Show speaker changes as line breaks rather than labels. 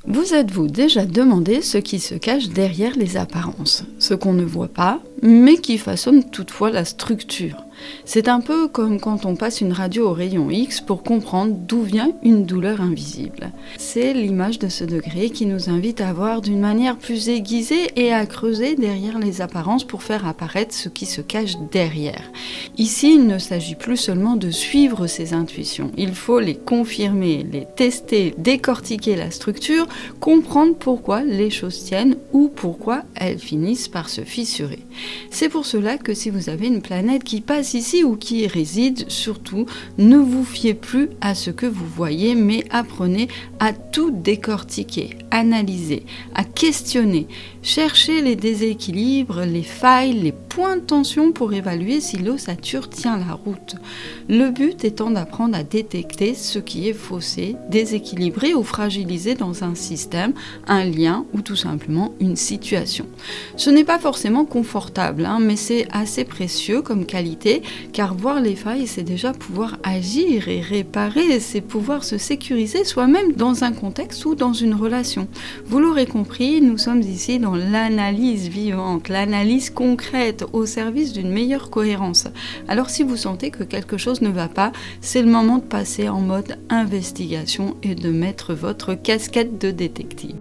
Vous êtes-vous déjà demandé ce qui se cache derrière les apparences, ce qu'on ne voit pas, mais qui façonne toutefois la structure? C'est un peu comme quand on passe une radio au rayon X pour comprendre d'où vient une douleur invisible. C'est l'image de ce degré qui nous invite à voir d'une manière plus aiguisée et à creuser derrière les apparences pour faire apparaître ce qui se cache derrière. Ici, il ne s'agit plus seulement de suivre ses intuitions, il faut les confirmer, les tester, décortiquer la structure, comprendre pourquoi les choses tiennent ou pourquoi elles finissent par se fissurer. C'est pour cela que si vous avez une planète qui passe ici ou qui y réside, surtout, ne vous fiez plus à ce que vous voyez, mais apprenez à tout décortiquer, analyser, à questionner, chercher les déséquilibres, les failles, les points de tension pour évaluer si l'ossature tient la route. Le but étant d'apprendre à détecter ce qui est faussé, déséquilibré ou fragilisé dans un système, un lien ou tout simplement une situation. Ce n'est pas forcément confortable, mais c'est assez précieux comme qualité, car voir les failles, c'est déjà pouvoir agir et réparer, c'est pouvoir se sécuriser soi-même dans un contexte ou dans une relation. Vous l'aurez compris, nous sommes ici dans l'analyse vivante, l'analyse concrète au service d'une meilleure cohérence. Alors si vous sentez que quelque chose ne va pas, c'est le moment de passer en mode investigation et de mettre votre casquette de détective.